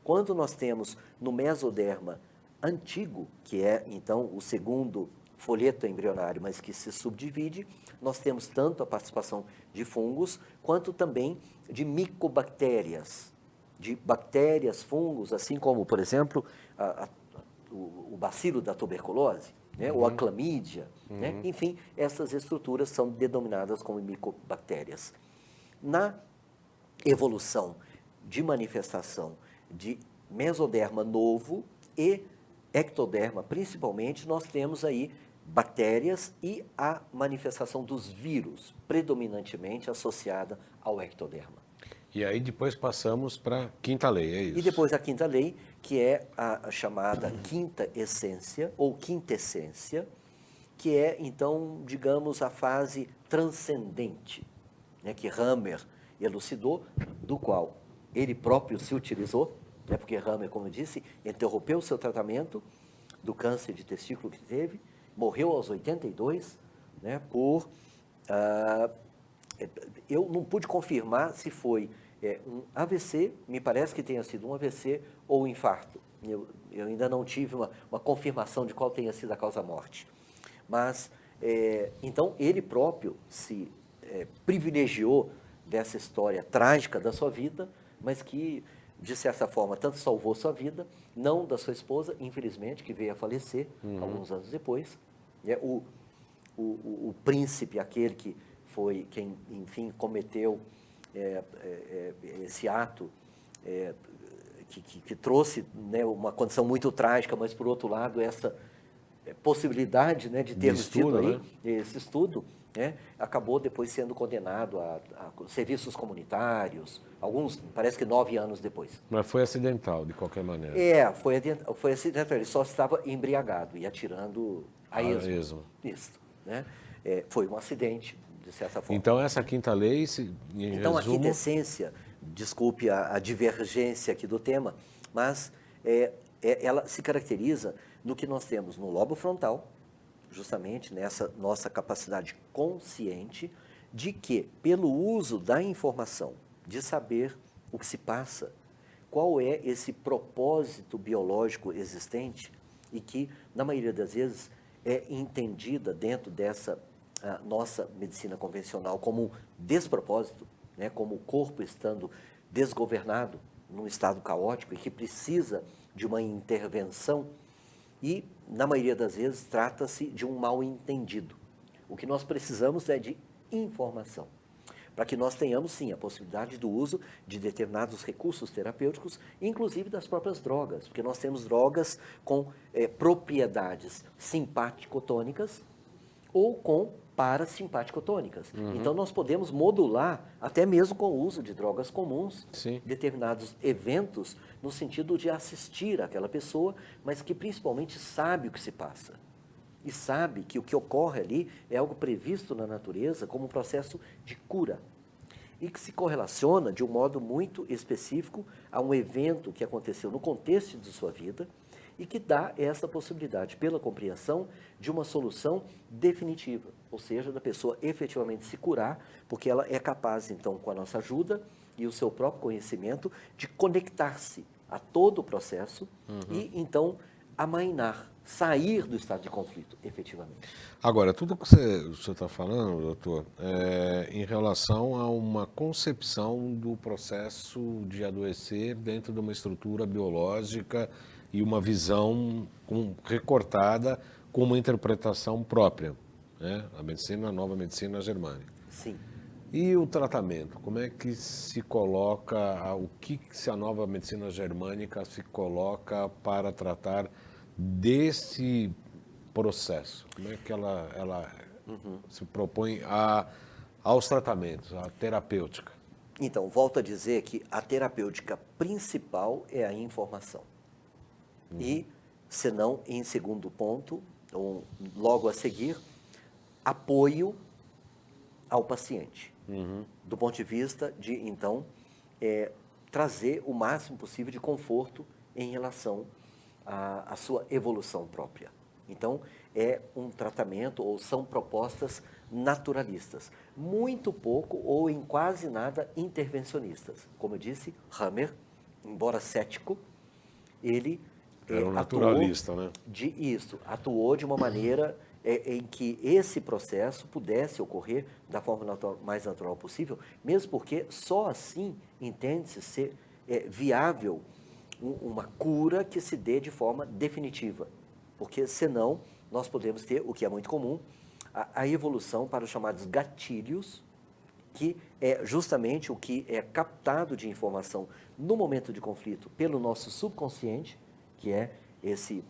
Quando nós temos no mesoderma antigo, que é então o segundo folheto embrionário, mas que se subdivide, nós temos tanto a participação de fungos, quanto também de micobactérias, de bactérias, fungos, assim como, por exemplo, o bacilo da tuberculose, né, ou a clamídia, né? Enfim, essas estruturas são denominadas como micobactérias. Na evolução de manifestação de mesoderma novo e ectoderma, principalmente, nós temos aí bactérias e a manifestação dos vírus, predominantemente associada ao ectoderma. E aí depois passamos para a quinta lei, é isso? E depois a quinta lei, que é a chamada quinta essência, ou quintessência, que é, então, digamos, a fase transcendente, né, que Hammer elucidou, do qual ele próprio se utilizou, né, porque Hammer, como eu disse, interrompeu o seu tratamento do câncer de testículo que teve, morreu aos 82, né, por... eu não pude confirmar se foi um AVC, me parece que tenha sido um AVC ou um infarto. Eu ainda não tive uma confirmação de qual tenha sido a causa-morte. Mas, então, ele próprio se privilegiou dessa história trágica da sua vida, mas que, de certa forma, tanto salvou sua vida, não da sua esposa, infelizmente, que veio a falecer alguns anos depois. O príncipe, aquele que foi quem, enfim, cometeu esse ato que trouxe, né, uma condição muito trágica, mas, por outro lado, essa possibilidade, né, de termos tido aí, né, esse estudo, né, acabou depois sendo condenado a serviços comunitários, alguns, parece que 9 anos depois. Mas foi acidental, de qualquer maneira. Foi acidental, ele só estava embriagado e atirando a esmo. Isso, né? Foi um acidente, de certa forma. Então, essa quinta lei, então, resumo... a quinta essência, desculpe a divergência aqui do tema, mas ela se caracteriza no que nós temos no lobo frontal, justamente nessa nossa capacidade consciente de que, pelo uso da informação, de saber o que se passa, qual é esse propósito biológico existente e que, na maioria das vezes, é entendida dentro dessa nossa medicina convencional como um despropósito, né, como o corpo estando desgovernado, num estado caótico e que precisa de uma intervenção. E, na maioria das vezes, trata-se de um mal-entendido. O que nós precisamos é de informação, para que nós tenhamos, sim, a possibilidade do uso de determinados recursos terapêuticos, inclusive das próprias drogas, porque nós temos drogas com propriedades simpático-tônicas ou com parasimpaticotônicas. Então, nós podemos modular, até mesmo com o uso de drogas comuns, sim, determinados eventos, no sentido de assistir aquela pessoa, mas que principalmente sabe o que se passa. E sabe que o que ocorre ali é algo previsto na natureza como um processo de cura. E que se correlaciona de um modo muito específico a um evento que aconteceu no contexto de sua vida, e que dá essa possibilidade, pela compreensão, de uma solução definitiva, ou seja, da pessoa efetivamente se curar, porque ela é capaz, então, com a nossa ajuda e o seu próprio conhecimento, de conectar-se a todo o processo e, então, amainar, sair do estado de conflito, efetivamente. Agora, tudo que você está falando, doutor, em relação a uma concepção do processo de adoecer dentro de uma estrutura biológica e uma visão recortada com uma interpretação própria, né? A nova medicina germânica. Sim. E o tratamento, como é que se coloca, se a nova medicina germânica se coloca para tratar desse processo? Como é que ela se propõe aos tratamentos, à terapêutica? Então, volto a dizer que a terapêutica principal é a informação. E, se não, em segundo ponto, ou logo a seguir, apoio ao paciente. Do ponto de vista de, então, trazer o máximo possível de conforto em relação à sua evolução própria. Então, é um tratamento ou são propostas naturalistas. Muito pouco ou em quase nada intervencionistas. Como eu disse, Hammer, embora cético, ele... Era um naturalista, né? Atuou de uma maneira em que esse processo pudesse ocorrer da forma mais natural possível, mesmo porque só assim entende-se ser viável uma cura que se dê de forma definitiva. Porque, senão, nós podemos ter, o que é muito comum, a evolução para os chamados gatilhos, que é justamente o que é captado de informação no momento de conflito pelo nosso subconsciente, que é esse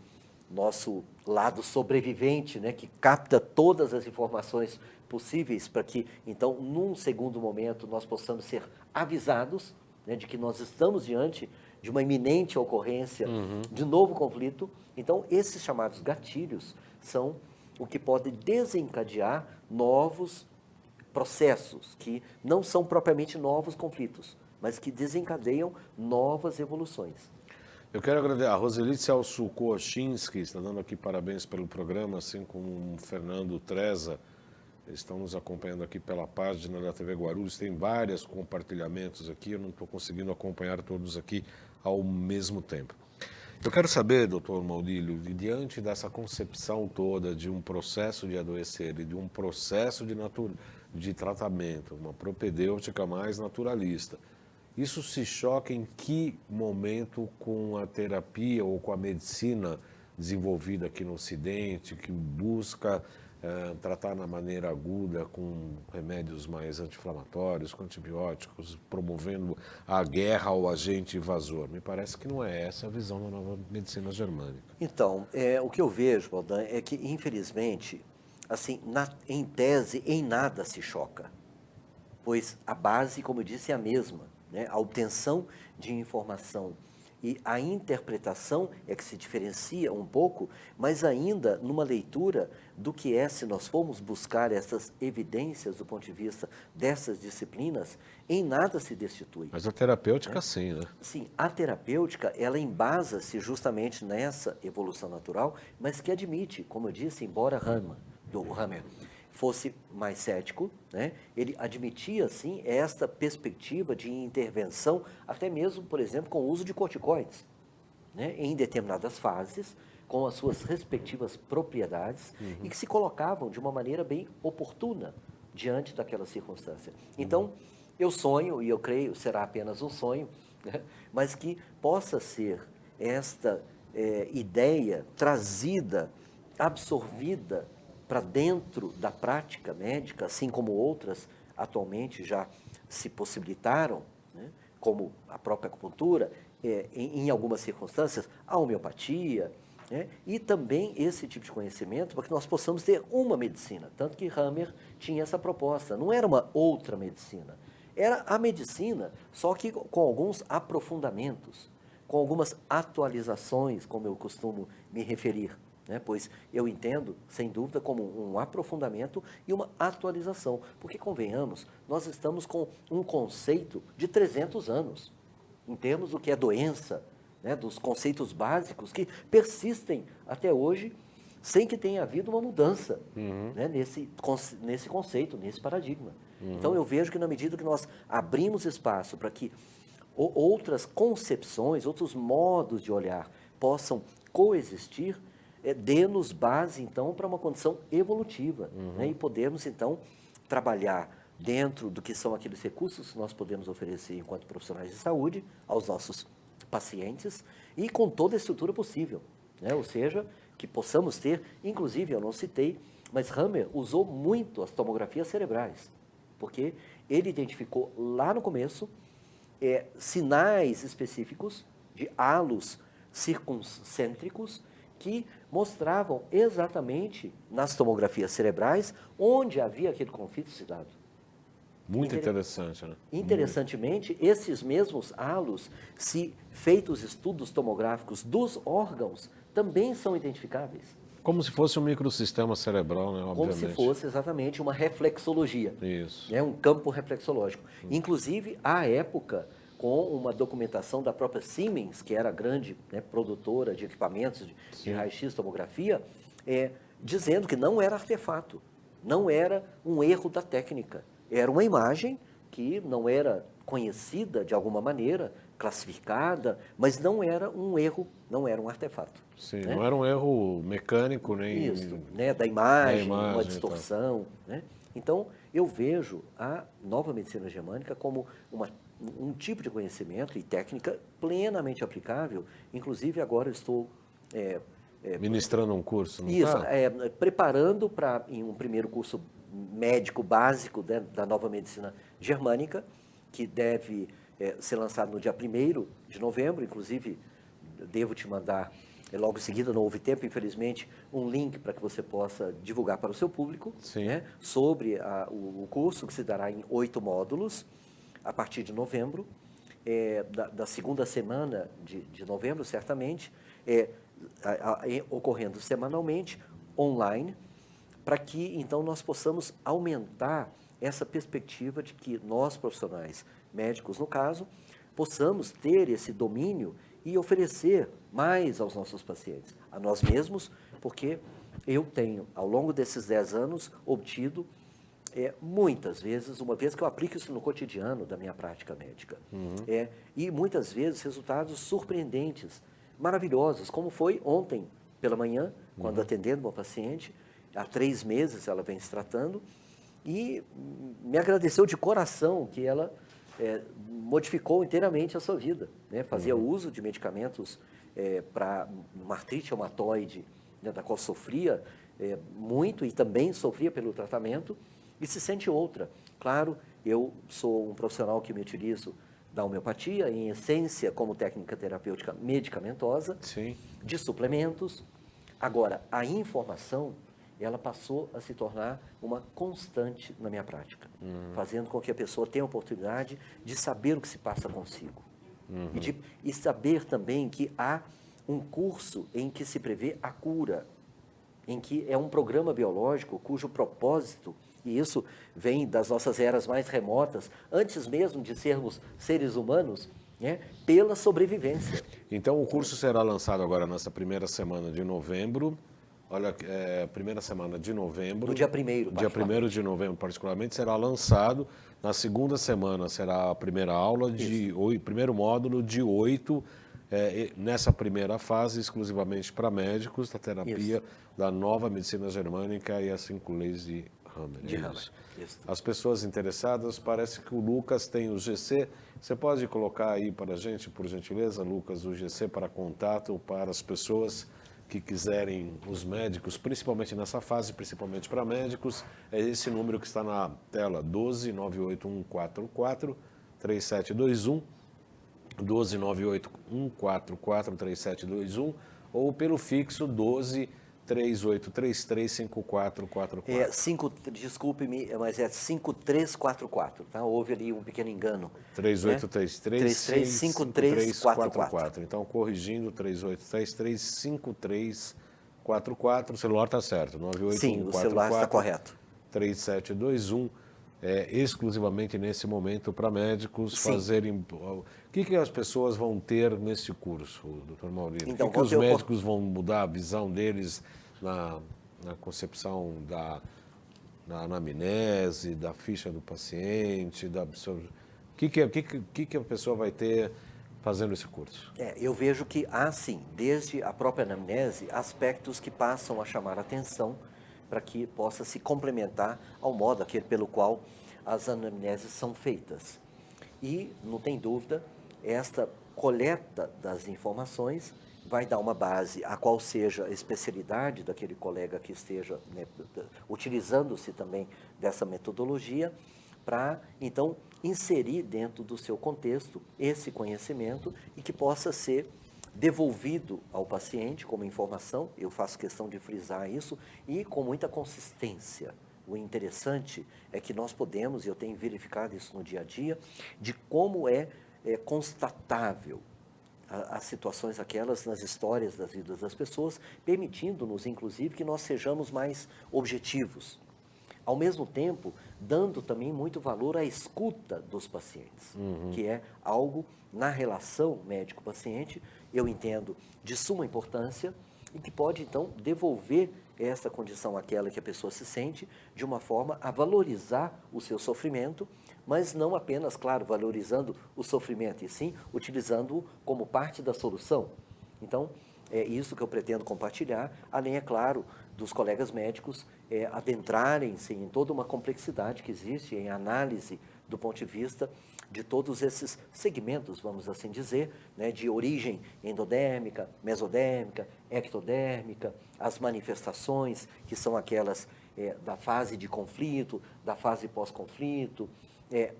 nosso lado sobrevivente, né, que capta todas as informações possíveis para que, então, num segundo momento, nós possamos ser avisados, né, de que nós estamos diante de uma iminente ocorrência de novo conflito. Então, esses chamados gatilhos são o que pode desencadear novos processos, que não são propriamente novos conflitos, mas que desencadeiam novas evoluções. Eu quero agradecer a Roseli Celso Kochinski, está dando aqui parabéns pelo programa, assim como o Fernando Treza, eles estão nos acompanhando aqui pela página da TV Guarulhos, tem vários compartilhamentos aqui, eu não estou conseguindo acompanhar todos aqui ao mesmo tempo. Eu quero saber, doutor Maurílio, diante dessa concepção toda de um processo de adoecer e de um processo de tratamento, uma propedêutica mais naturalista, isso se choca em que momento com a terapia ou com a medicina desenvolvida aqui no Ocidente, que busca tratar na maneira aguda com remédios mais anti-inflamatórios, com antibióticos, promovendo a guerra ao agente invasor. Me parece que não é essa a visão da nova medicina germânica. Então, o que eu vejo, Baldan, é que, infelizmente, assim, em tese, em nada se choca, pois a base, como eu disse, é a mesma, né? A obtenção de informação e a interpretação é que se diferencia um pouco, mas ainda numa leitura do que é, se nós formos buscar essas evidências do ponto de vista dessas disciplinas, em nada se destitui. Mas a terapêutica, sim, né? Sim, a terapêutica, ela embasa-se justamente nessa evolução natural, mas que admite, como eu disse, embora Hammer fosse mais cético, né, ele admitia, sim, esta perspectiva de intervenção, até mesmo, por exemplo, com o uso de corticoides, né, em determinadas fases, com as suas respectivas propriedades, e que se colocavam de uma maneira bem oportuna diante daquela circunstância. Então, eu sonho, e eu creio, será apenas um sonho, né, mas que possa ser esta ideia trazida, absorvida para dentro da prática médica, assim como outras atualmente já se possibilitaram, né, como a própria acupuntura, em algumas circunstâncias, a homeopatia, né, e também esse tipo de conhecimento para que nós possamos ter uma medicina. Tanto que Hammer tinha essa proposta, não era uma outra medicina, era a medicina, só que com alguns aprofundamentos, com algumas atualizações, como eu costumo me referir. Né, pois eu entendo, sem dúvida, como um aprofundamento e uma atualização. Porque, convenhamos, nós estamos com um conceito de 300 anos, em termos do que é doença, né, dos conceitos básicos que persistem até hoje, sem que tenha havido uma mudança né, nesse conceito, nesse paradigma. Então, eu vejo que na medida que nós abrimos espaço para que outras concepções, outros modos de olhar possam coexistir, dê-nos base, então, para uma condição evolutiva, né? E podermos, então, trabalhar dentro do que são aqueles recursos que nós podemos oferecer enquanto profissionais de saúde aos nossos pacientes e com toda a estrutura possível, né? Ou seja, que possamos ter, inclusive, eu não citei, mas Hammer usou muito as tomografias cerebrais, porque ele identificou lá no começo sinais específicos de halos circuncêntricos que mostravam exatamente nas tomografias cerebrais onde havia aquele conflito citado. Muito interessante, né? Interessantemente, esses mesmos halos, se feitos estudos tomográficos dos órgãos, também são identificáveis. Como se fosse um microsistema cerebral, né? Obviamente. Como se fosse exatamente uma reflexologia. Isso. Um campo reflexológico. Inclusive, à época, com uma documentação da própria Siemens, que era a grande, né, produtora de equipamentos de raio-x tomografia, dizendo que não era artefato, não era um erro da técnica, era uma imagem que não era conhecida de alguma maneira, classificada, mas não era um erro, não era um artefato. Sim, né? Não era um erro mecânico nem... Isso, né, da imagem, uma então. distorção. Né? Então, eu vejo a nova medicina germânica como um tipo de conhecimento e técnica plenamente aplicável. Inclusive, agora estou... ministrando um curso, não Isso, tá? preparando para um primeiro curso médico básico, né, da nova medicina germânica, que deve ser lançado no dia 1º de novembro. Inclusive, devo te mandar, logo em seguida, não houve tempo, infelizmente, um link para que você possa divulgar para o seu público, né, sobre o curso, que se dará em 8 módulos, a partir de novembro, da segunda semana de novembro, certamente, ocorrendo semanalmente, online, para que, então, nós possamos aumentar essa perspectiva de que nós, profissionais médicos, no caso, possamos ter esse domínio e oferecer mais aos nossos pacientes, a nós mesmos, porque eu tenho, ao longo desses 10 anos, obtido muitas vezes, uma vez que eu aplico isso no cotidiano da minha prática médica, e muitas vezes resultados surpreendentes, maravilhosos, como foi ontem pela manhã, quando atendendo uma paciente, há 3 meses ela vem se tratando, e me agradeceu de coração que ela modificou inteiramente a sua vida, né? Fazia uso de medicamentos para uma artrite reumatoide, né, da qual sofria, muito e também sofria pelo tratamento, e se sente outra. Claro, eu sou um profissional que me utilizo da homeopatia, em essência, como técnica terapêutica medicamentosa, Sim. de suplementos. Agora, a informação, ela passou a se tornar uma constante na minha prática, fazendo com que a pessoa tenha a oportunidade de saber o que se passa consigo. E saber também que há um curso em que se prevê a cura, em que é um programa biológico cujo propósito, e isso vem das nossas eras mais remotas, antes mesmo de sermos seres humanos, né, pela sobrevivência. Então, o curso será lançado agora nessa primeira semana de novembro. Olha, primeira semana de novembro. No dia 1º, Dia 1º de novembro, particularmente, será lançado. Na segunda semana será a primeira aula, primeiro módulo de 8, nessa primeira fase, exclusivamente para médicos, da terapia da nova medicina germânica e as 5 leis de Hammer. As pessoas interessadas, parece que o Lucas tem o GC. Você pode colocar aí para a gente, por gentileza, Lucas, o GC para contato para as pessoas que quiserem, os médicos, principalmente nessa fase, principalmente para médicos, é esse número que está na tela, 12981443721, 12981443721, ou pelo fixo 1238335444. Desculpe-me, mas é 5344, tá? Houve ali um pequeno engano. 3833-5344. Então, corrigindo, 3833-5344. O celular está certo, 98144. Sim, o celular está correto. 3721. Exclusivamente nesse momento para médicos fazerem... O que as pessoas vão ter nesse curso, doutor Maurício? Então, o que os médicos vão mudar a visão deles na concepção da anamnese, da ficha do paciente, o que a pessoa vai ter fazendo esse curso? Eu vejo que há, sim, desde a própria anamnese, aspectos que passam a chamar a atenção para que possa se complementar ao modo aquele pelo qual as anamneses são feitas. E, não tem dúvida, esta coleta das informações vai dar uma base a qual seja a especialidade daquele colega que esteja, né, utilizando-se também dessa metodologia, para, então, inserir dentro do seu contexto esse conhecimento e que possa ser devolvido ao paciente como informação, eu faço questão de frisar isso, e com muita consistência. O interessante é que nós podemos, e eu tenho verificado isso no dia a dia, de como é constatável as situações aquelas nas histórias das vidas das pessoas, permitindo-nos, inclusive, que nós sejamos mais objetivos. Ao mesmo tempo, dando também muito valor à escuta dos pacientes, que é algo na relação médico-paciente, eu entendo, de suma importância e que pode, então, devolver essa condição àquela que a pessoa se sente de uma forma a valorizar o seu sofrimento, mas não apenas, claro, valorizando o sofrimento, e sim utilizando-o como parte da solução. Então, é isso que eu pretendo compartilhar, além, é claro, dos colegas médicos adentrarem-se em toda uma complexidade que existe em análise do ponto de vista de todos esses segmentos, vamos assim dizer, né, de origem endodérmica, mesodérmica, ectodérmica, as manifestações que são aquelas da fase de conflito, da fase pós-conflito,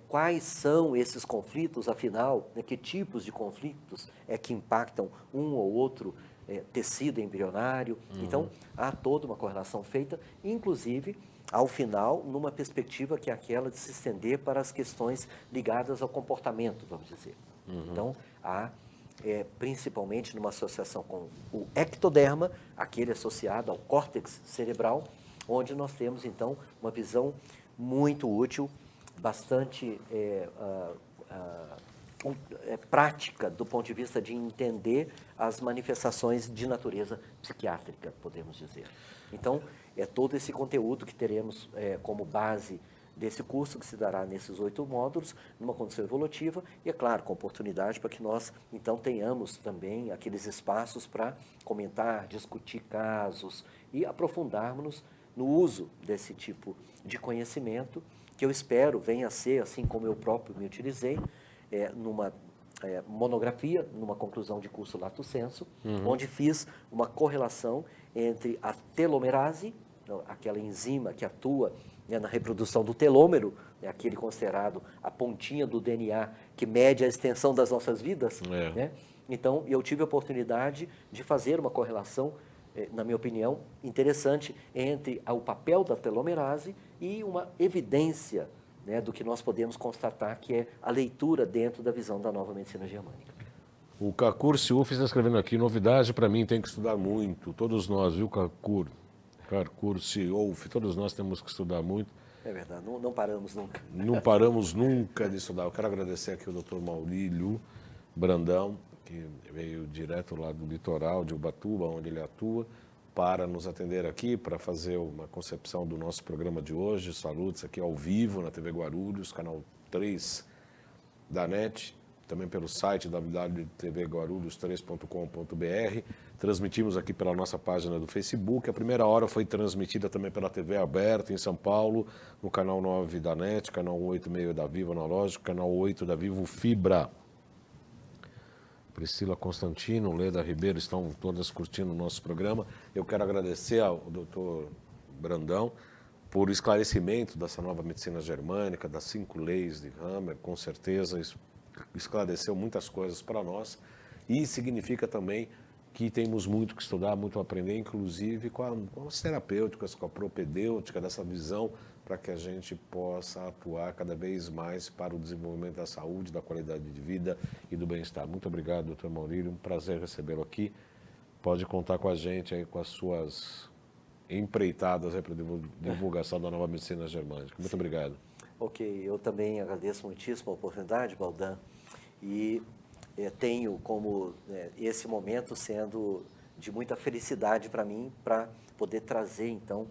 quais são esses conflitos, afinal, né, que tipos de conflitos que impactam um ou outro tecido embrionário. Então, há toda uma correlação feita, inclusive, ao final, numa perspectiva que é aquela de se estender para as questões ligadas ao comportamento, vamos dizer. Então, há, principalmente numa associação com o ectoderma, aquele associado ao córtex cerebral, onde nós temos, então, uma visão muito útil, bastante prática do ponto de vista de entender as manifestações de natureza psiquiátrica, podemos dizer. Então, é todo esse conteúdo que teremos como base desse curso, que se dará nesses 8 módulos, numa condição evolutiva, e, é claro, com oportunidade para que nós, então, tenhamos também aqueles espaços para comentar, discutir casos e aprofundarmos no uso desse tipo de conhecimento, que eu espero venha a ser, assim como eu próprio me utilizei, numa monografia, numa conclusão de curso lato sensu, onde fiz uma correlação entre a telomerase aquela enzima que atua, né, na reprodução do telômero, né, aquele considerado a pontinha do DNA que mede a extensão das nossas vidas, né? Então, eu tive a oportunidade de fazer uma correlação, na minha opinião, interessante entre o papel da telomerase e uma evidência, né, do que nós podemos constatar que é a leitura dentro da visão da nova medicina germânica. O Cacur Siuf está escrevendo aqui, novidade para mim, tem que estudar muito. Todos nós, viu, Cacur Siuf, todos nós temos que estudar muito. É verdade, não paramos nunca. Não paramos nunca de estudar. Eu quero agradecer aqui o Dr. Maurílio Brandão, que veio direto lá do litoral de Ubatuba, onde ele atua, para nos atender aqui, para fazer uma concepção do nosso programa de hoje. Saludos aqui ao vivo na TV Guarulhos, canal 3 da NET, também pelo site www.tvguarulhos3.com.br. Transmitimos aqui pela nossa página do Facebook. A primeira hora foi transmitida também pela TV aberta em São Paulo, no canal 9 da NET, canal 8,5 da Vivo Analógico, canal 8 da Vivo Fibra. Priscila Constantino, Leda Ribeiro, estão todas curtindo o nosso programa. Eu quero agradecer ao Dr. Brandão por esclarecimento dessa nova medicina germânica, das 5 leis de Hammer, com certeza esclareceu muitas coisas para nós e significa também que temos muito que estudar, muito a aprender, inclusive com as terapêuticas, com a propedêutica, dessa visão para que a gente possa atuar cada vez mais para o desenvolvimento da saúde, da qualidade de vida e do bem-estar. Muito obrigado, doutor Maurílio, um prazer recebê-lo aqui. Pode contar com a gente aí, com as suas empreitadas para a divulgação da nova medicina germânica. Muito obrigado. Ok, eu também agradeço muitíssimo a oportunidade, Baldan, e tenho como esse momento sendo de muita felicidade para mim, para poder trazer, então,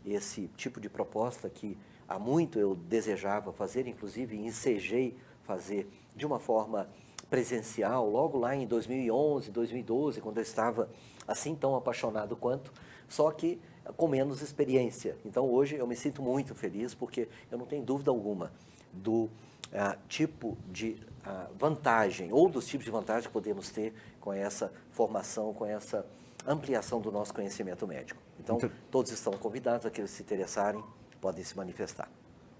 esse tipo de proposta que há muito eu desejava fazer, inclusive ensejei fazer de uma forma presencial, logo lá em 2011, 2012, quando eu estava assim tão apaixonado quanto, só que com menos experiência. Então hoje eu me sinto muito feliz, porque eu não tenho dúvida alguma do tipo de vantagem, ou dos tipos de vantagem que podemos ter com essa formação, com essa ampliação do nosso conhecimento médico. Então, todos estão convidados, aqueles que se interessarem, podem se manifestar.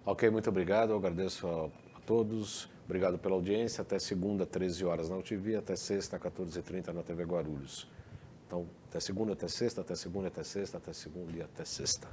Ok, muito obrigado, eu agradeço a todos, obrigado pela audiência, até segunda, 13 horas na UTV, até sexta, 14h30 na TV Guarulhos. Então, até segunda, até sexta, até segunda, até sexta, até segunda e até sexta.